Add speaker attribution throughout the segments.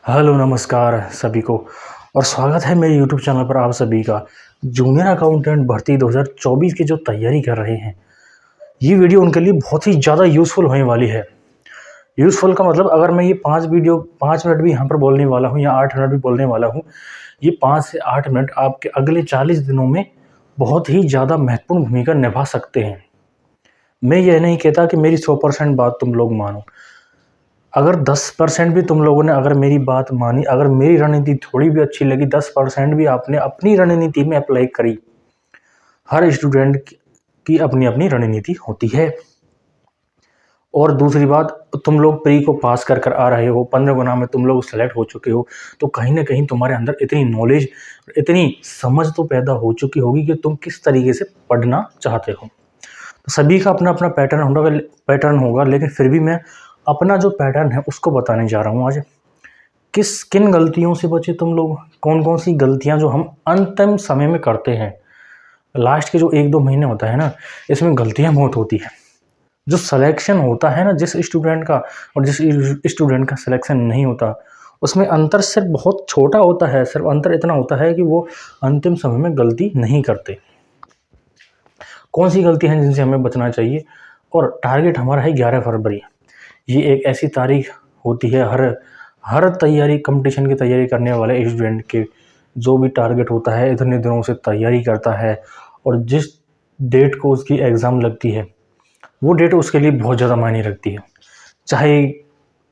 Speaker 1: Hello नमस्कार सभी को और स्वागत है मेरे यूट्यूब चैनल पर आप सभी का। जूनियर अकाउंटेंट भर्ती 2024 की जो तैयारी कर रहे हैं, ये वीडियो उनके लिए बहुत ही ज़्यादा यूज़फुल होने वाली है। यूज़फुल का मतलब अगर मैं ये 5 मिनट भी यहाँ पर बोलने वाला हूँ या 8 मिनट भी बोलने वाला हूँ, ये 5 से 8 मिनट आपके अगले 40 दिनों में बहुत ही ज़्यादा महत्वपूर्ण भूमिका निभा सकते हैं। मैं ये नहीं कहता कि मेरी 100% बात तुम लोग मानो। अगर 10% भी तुम लोगों ने अगर मेरी बात मानी, अगर मेरी रणनीति थोड़ी भी अच्छी लगी, 10% भी आपने अपनी रणनीति में अप्लाई करी। हर स्टूडेंट की अपनी अपनी रणनीति होती है। और दूसरी बात, तुम लोग प्री को पास कर आ रहे हो, 15 गुना में तुम लोग सेलेक्ट हो चुके हो, तो कहीं ना कहीं तुम्हारे अंदर इतनी नॉलेज, इतनी समझ तो पैदा हो चुकी होगी कि तुम किस तरीके से पढ़ना चाहते हो। तो सभी का अपना अपना पैटर्न होगा, लेकिन फिर भी मैं अपना जो पैटर्न है उसको बताने जा रहा हूँ आज। किन गलतियों से बचे तुम लोग, कौन कौन सी गलतियां जो हम अंतिम समय में करते हैं, लास्ट के जो 1-2 महीने होता है ना, इसमें गलतियां बहुत होती है। जो सिलेक्शन होता है ना जिस स्टूडेंट का, और जिस स्टूडेंट का सिलेक्शन नहीं होता, उसमें अंतर सिर्फ बहुत छोटा होता है। सिर्फ अंतर इतना होता है कि वो अंतिम समय में गलती नहीं करते। कौन सी गलती है जिनसे हमें बचना चाहिए? और टारगेट हमारा है 11 फरवरी। ये एक ऐसी तारीख होती है हर तैयारी, कंपटीशन की तैयारी करने वाले स्टूडेंट के जो भी टारगेट होता है, इतने दिनों से तैयारी करता है और जिस डेट को उसकी एग्ज़ाम लगती है, वो डेट उसके लिए बहुत ज़्यादा मायने रखती है। चाहे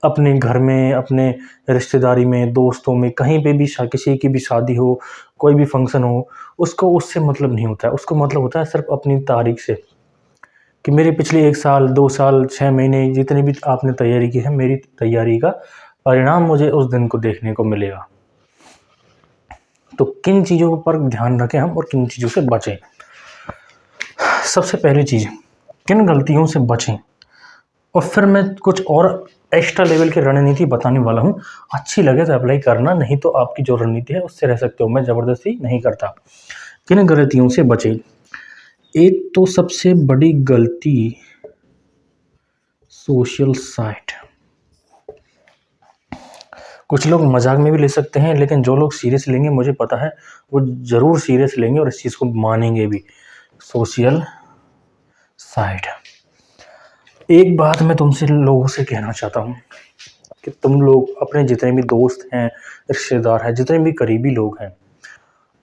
Speaker 1: अपने घर में, अपने रिश्तेदारी में, दोस्तों में, कहीं पे भी किसी की भी शादी हो, कोई भी फंक्शन हो, उसको उससे मतलब नहीं होता है। उसको मतलब होता है सिर्फ अपनी तारीख से, कि मेरे पिछले 1 साल, 2 साल, 6 महीने जितनी भी आपने तैयारी की है, मेरी तैयारी का परिणाम मुझे उस दिन को देखने को मिलेगा। तो किन चीज़ों पर ध्यान रखें हम और किन चीज़ों से बचें? सबसे पहली चीज़, किन गलतियों से बचें, और फिर मैं कुछ और एक्स्ट्रा लेवल की रणनीति बताने वाला हूँ। अच्छी लगे तो अप्लाई करना, नहीं तो आपकी जो रणनीति है उससे रह सकते हो। मैं ज़बरदस्ती नहीं करता। किन गलतियों से बचें? एक तो सबसे बड़ी गलती, सोशल साइट। कुछ लोग मजाक में भी ले सकते हैं, लेकिन जो लोग सीरियस लेंगे, मुझे पता है वो ज़रूर सीरियस लेंगे और इस चीज़ को मानेंगे भी। Social site. एक बात मैं तुमसे लोगों से कहना चाहता हूँ कि तुम लोग अपने जितने भी दोस्त हैं, रिश्तेदार हैं, जितने भी करीबी लोग हैं,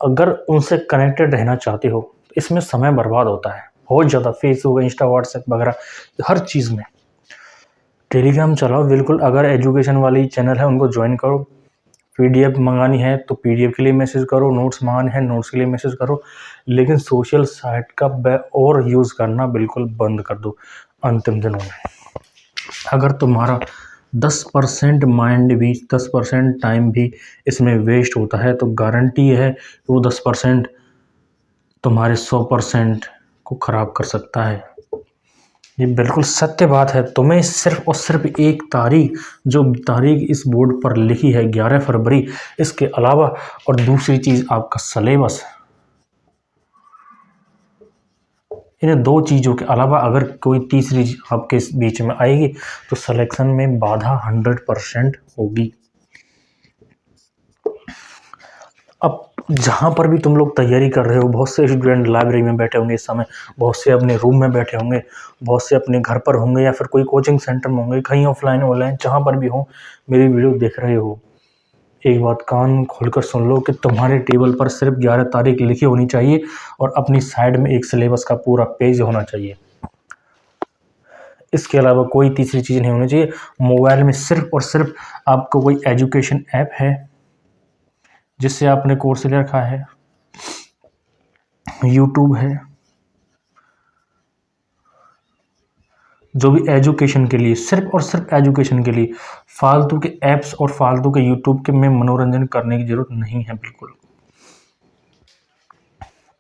Speaker 1: अगर उनसे कनेक्टेड रहना चाहते हो तो इसमें समय बर्बाद होता है बहुत ज़्यादा। फेसबुक, इंस्टा, व्हाट्सएप वगैरह हर चीज़ में। टेलीग्राम चलाओ बिल्कुल, अगर एजुकेशन वाली चैनल है उनको ज्वाइन करो। पीडीएफ मंगानी है तो पीडीएफ के लिए मैसेज करो, नोट्स मंगाने हैं नोट्स के लिए मैसेज करो, लेकिन सोशल साइट का और यूज़ करना बिल्कुल बंद कर दो अंतिम दिनों में। अगर तुम्हारा 10% माइंड भी, 10% टाइम भी इसमें वेस्ट होता है, तो गारंटी है कि वो 10% तुम्हारे 100% को ख़राब कर सकता है। ये बिल्कुल सत्य बात है। तुम्हें सिर्फ और सिर्फ एक तारीख, जो तारीख इस बोर्ड पर लिखी है 11 फरवरी, इसके अलावा, और दूसरी चीज़ आपका सिलेबस, इन 2 चीज़ों के अलावा अगर कोई तीसरी आपके बीच में आएगी तो सिलेक्शन में बाधा 100% होगी। अब जहाँ पर भी तुम लोग तैयारी कर रहे हो, बहुत से स्टूडेंट लाइब्रेरी में बैठे होंगे इस समय, बहुत से अपने रूम में बैठे होंगे, बहुत से अपने घर पर होंगे, या फिर कोई कोचिंग सेंटर में होंगे, कहीं ऑफलाइन ऑनलाइन जहाँ पर भी हो, मेरी वीडियो देख रहे हो। एक बात कान खोलकर सुन लो कि तुम्हारे टेबल पर सिर्फ 11 तारीख लिखी होनी चाहिए और अपनी साइड में एक सिलेबस का पूरा पेज होना चाहिए। इसके अलावा कोई तीसरी चीज़ नहीं होनी चाहिए। मोबाइल में सिर्फ और सिर्फ आपको कोई एजुकेशन ऐप है जिससे आपने कोर्स ले रखा है, यूट्यूब है, जो भी एजुकेशन के लिए, सिर्फ और सिर्फ एजुकेशन के लिए। फालतू के ऐप्स और फालतू के यूट्यूब के में मनोरंजन करने की ज़रूरत नहीं है बिल्कुल।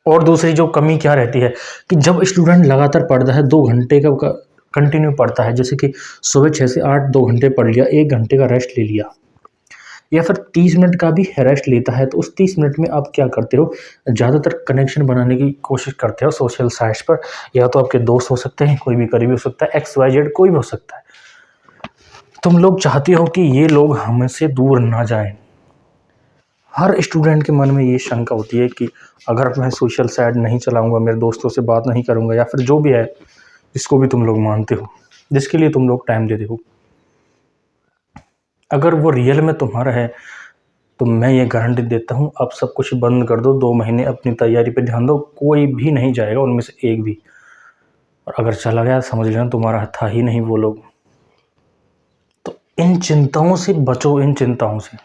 Speaker 1: और दूसरी जो कमी क्या रहती है कि जब स्टूडेंट लगातार पढ़ता है, 2 घंटे का कंटिन्यू पढ़ता है, जैसे कि सुबह 6 से 8 2 घंटे पढ़ लिया, 1 घंटे का रेस्ट ले लिया, या फिर 30 मिनट का भी रेस्ट लेता है, तो उस 30 मिनट में आप क्या करते हो? ज़्यादातर कनेक्शन बनाने की कोशिश करते हो सोशल साइट्स पर। या तो आपके दोस्त हो सकते हैं, कोई भी करीबी हो सकता है, XYZ कोई भी हो सकता है। तुम लोग चाहते हो कि ये लोग हमसे दूर ना जाएं। हर स्टूडेंट के मन में ये शंका होती है कि अगर मैं सोशल साइट नहीं चलाऊंगा, मेरे दोस्तों से बात नहीं करूंगा, या फिर जो भी है जिसको भी तुम लोग मानते हो, जिसके लिए तुम लोग टाइम देते हो, अगर वो रियल में तुम्हारा है तो मैं ये गारंटी देता हूँ, अब सब कुछ बंद कर दो, 2 महीने अपनी तैयारी पे ध्यान दो, कोई भी नहीं जाएगा उनमें से एक भी। और अगर चला गया समझ लेना तुम्हारा था ही नहीं वो लोग। तो इन चिंताओं से बचो, इन चिंताओं से।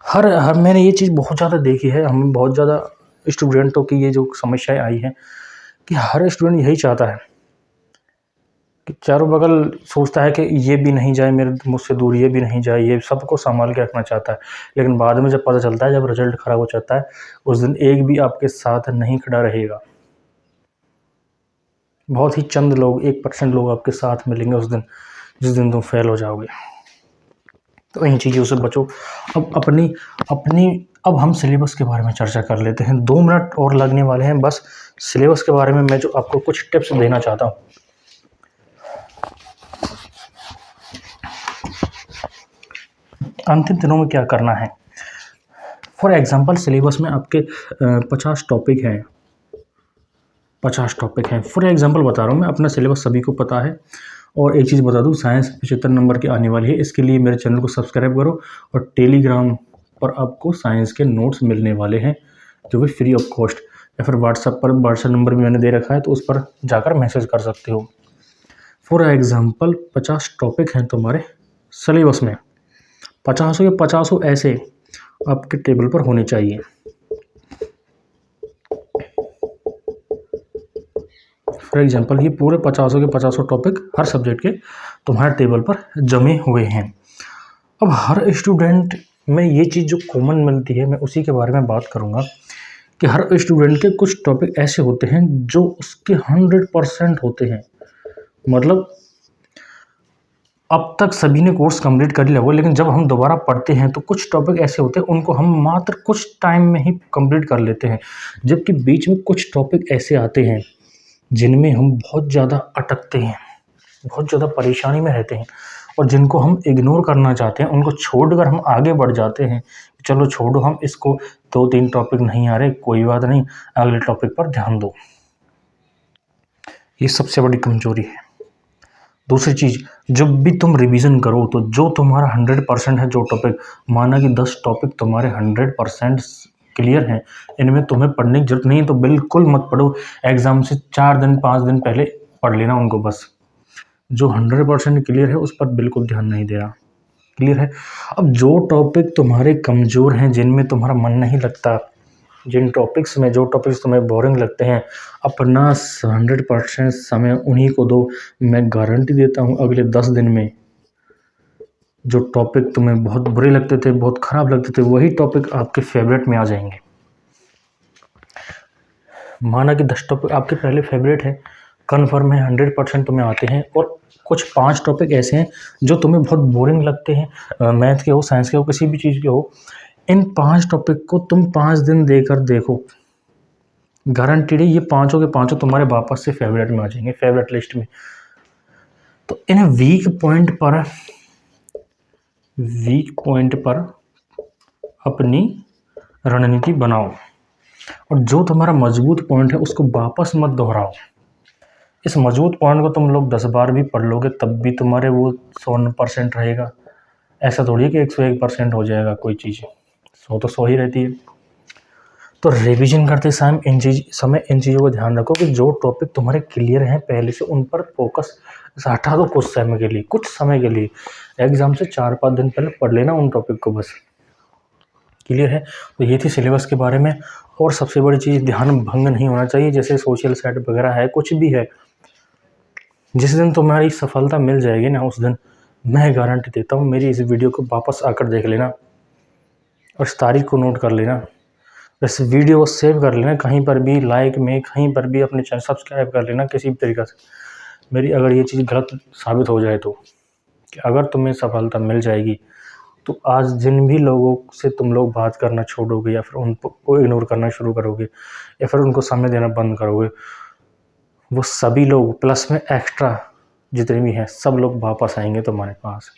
Speaker 1: हर मैंने ये चीज़ बहुत ज़्यादा देखी है, हमें बहुत ज़्यादा स्टूडेंटों की ये जो समस्याएं आई हैं कि हर स्टूडेंट यही चाहता है कि चारों बगल सोचता है कि ये भी नहीं जाए मेरे मुझसे दूर, ये भी नहीं जाए, ये सबको संभाल के रखना चाहता है। लेकिन बाद में जब पता चलता है, जब रिजल्ट ख़राब हो जाता है, उस दिन एक भी आपके साथ नहीं खड़ा रहेगा। बहुत ही चंद लोग, 1% लोग आपके साथ मिलेंगे उस दिन, जिस दिन तुम फेल हो जाओगे। तो इन चीज़ों से बचो। अब हम सिलेबस के बारे में चर्चा कर लेते हैं। 2 मिनट और लगने वाले हैं बस। सिलेबस के बारे में मैं जो आपको कुछ टिप्स देना चाहता हूँ। अंतिम दिनों में क्या करना है। फॉर एग्जांपल सिलेबस में आपके 50 टॉपिक हैं, 50 टॉपिक हैं। फॉर एग्जांपल बता रहा हूँ मैं, अपना सिलेबस सभी को पता है। और एक चीज़ बता दूँ, साइंस 75 नंबर की आने वाली है। इसके लिए मेरे चैनल को सब्सक्राइब करो, और टेलीग्राम पर आपको साइंस के नोट्स मिलने वाले हैं जो भी फ्री ऑफ कॉस्ट, या फिर व्हाट्सएप नंबर भी मैंने दे रखा है, तो उस पर जाकर मैसेज कर सकते हो। फॉर एग्जांपल 50 टॉपिक हैं तुम्हारे सिलेबस में, 50 के 50 ऐसे आपके टेबल पर होने चाहिए। फॉर एग्जांपल ये पूरे 50 के 50 टॉपिक हर सब्जेक्ट के तुम्हारे टेबल पर जमे हुए हैं। अब हर स्टूडेंट में ये चीज़ जो कॉमन मिलती है, मैं उसी के बारे में बात करूँगा कि हर स्टूडेंट के कुछ टॉपिक ऐसे होते हैं जो उसके 100% होते हैं। मतलब अब तक सभी ने कोर्स कंप्लीट कर लिया हो, लेकिन जब हम दोबारा पढ़ते हैं तो कुछ टॉपिक ऐसे होते हैं उनको हम मात्र कुछ टाइम में ही कंप्लीट कर लेते हैं, जबकि बीच में कुछ टॉपिक ऐसे आते हैं जिनमें हम बहुत ज़्यादा अटकते हैं, बहुत ज़्यादा परेशानी में रहते हैं, और जिनको हम इग्नोर करना चाहते हैं, उनको छोड़कर हम आगे बढ़ जाते हैं। चलो छोड़ो, हम इसको 2-3 टॉपिक नहीं आ रहे, कोई बात नहीं, अगले टॉपिक पर ध्यान दो। ये सबसे बड़ी कमजोरी है। दूसरी चीज़, जब भी तुम रिवीजन करो तो जो तुम्हारा 100% है, जो टॉपिक, माना कि 10 टॉपिक तुम्हारे 100% क्लियर हैं, इनमें तुम्हें पढ़ने की जरूरत नहीं है, तो बिल्कुल मत पढ़ो। एग्ज़ाम से 4 दिन 5 दिन पहले पढ़ लेना उनको बस। जो 100% क्लियर है उस पर बिल्कुल ध्यान नहीं देना। क्लियर है। अब जो टॉपिक तुम्हारे कमज़ोर हैं, जिनमें तुम्हारा मन नहीं लगता, जिन टॉपिक्स में, जो टॉपिक्स तुम्हें बोरिंग लगते हैं, अपना 100% समय उन्हीं को दो। मैं गारंटी देता हूँ अगले 10 दिन में जो टॉपिक तुम्हें बहुत बुरे लगते थे, बहुत ख़राब लगते थे, वही टॉपिक आपके फेवरेट में आ जाएंगे। माना कि 10 टॉपिक आपके पहले फेवरेट है, कन्फर्म है 100% तुम्हें आते हैं, और कुछ 5 टॉपिक ऐसे हैं जो तुम्हें बहुत बोरिंग लगते हैं, मैथ के हो, साइंस के हो, किसी भी चीज़ के हो। इन 5 टॉपिक को तुम 5 दिन देकर देखो, गारंटीड है ये 5 के 5 तुम्हारे वापस से फेवरेट में आ जाएंगे, फेवरेट लिस्ट में। तो इन वीक पॉइंट पर अपनी रणनीति बनाओ, और जो तुम्हारा मजबूत पॉइंट है उसको वापस मत दोहराओ। इस मजबूत पॉइंट को तुम लोग 10 बार भी पढ़ लोगे तब भी तुम्हारे वो 100% रहेगा। ऐसा थोड़ी है कि 101% हो जाएगा कोई चीज़, 100 तो 100 ही रहती है। तो रिवीजन करते समय इन चीज़ों को ध्यान रखो कि जो टॉपिक तुम्हारे क्लियर हैं पहले से, उन पर फोकस हटा दो कुछ समय के लिए। एग्ज़ाम से 4-5 दिन पहले पढ़ लेना उन टॉपिक को बस। क्लियर है। तो ये थी सिलेबस के बारे में। और सबसे बड़ी चीज़, ध्यान भंग नहीं होना चाहिए। जैसे सोशल साइट वगैरह है, कुछ भी है, जिस दिन तुम्हारी सफलता मिल जाएगी ना, उस दिन मैं गारंटी देता हूँ मेरी इस वीडियो को वापस आकर देख लेना, और इस तारीख को नोट कर लेना, इस वीडियो को सेव कर लेना, कहीं पर भी लाइक में, कहीं पर भी अपने चैनल सब्सक्राइब कर लेना किसी भी तरीक़े से। मेरी अगर ये चीज़ गलत साबित हो जाए तो, कि अगर तुम्हें सफलता मिल जाएगी तो आज जिन भी लोगों से तुम लोग बात करना छोड़ोगे, या फिर उनको इग्नोर करना शुरू करोगे, या फिर उनको समय देना बंद करोगे, वो सभी लोग प्लस में एक्स्ट्रा जितने भी हैं सब लोग वापस आएंगे तुम्हारे पास।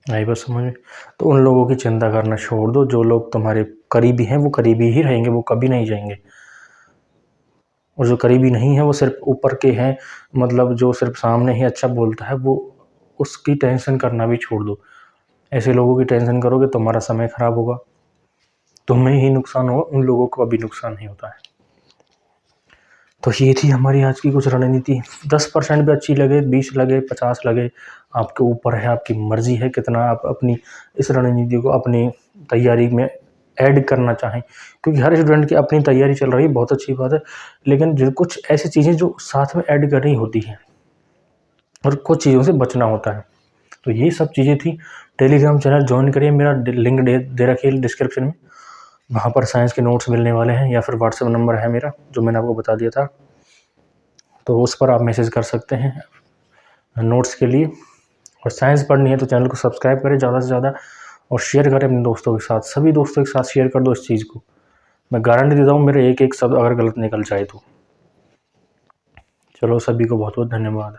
Speaker 1: आई बात समझ में? तो उन लोगों की चिंता करना छोड़ दो, जो लोग तुम्हारे करीबी हैं वो करीबी ही रहेंगे, वो कभी नहीं जाएंगे। और जो करीबी नहीं है वो सिर्फ ऊपर के हैं, मतलब जो सिर्फ सामने ही अच्छा बोलता है, वो उसकी टेंशन करना भी छोड़ दो। ऐसे लोगों की टेंशन करोगे तुम्हारा समय खराब होगा, तुम्हें ही नुकसान होगा, उन लोगों को अभी नुकसान नहीं होता है। तो ये थी हमारी आज की कुछ रणनीति। 10% भी अच्छी लगे, 20 लगे, 50 लगे, आपके ऊपर है, आपकी मर्जी है कितना आप अपनी इस रणनीति को अपनी तैयारी में ऐड करना चाहें। क्योंकि हर स्टूडेंट की अपनी तैयारी चल रही है, बहुत अच्छी बात है, लेकिन जो कुछ ऐसी चीज़ें जो साथ में ऐड करनी होती हैं और कुछ चीज़ों से बचना होता है। तो ये सब चीज़ें थी। टेलीग्राम चैनल ज्वाइन करिए, मेरा लिंक दे रखिए डिस्क्रिप्शन में, वहाँ पर साइंस के नोट्स मिलने वाले हैं, या फिर व्हाट्सएप नंबर है मेरा जो मैंने आपको बता दिया था, तो उस पर आप मैसेज कर सकते हैं नोट्स के लिए। और साइंस पढ़नी है तो चैनल को सब्सक्राइब करें ज़्यादा से ज़्यादा, और शेयर करें अपने दोस्तों के साथ, सभी दोस्तों के साथ शेयर कर दो इस चीज़ को। मैं गारंटी देता हूँ मेरे एक एक शब्द अगर गलत निकल जाए तो। चलो, सभी को बहुत बहुत धन्यवाद।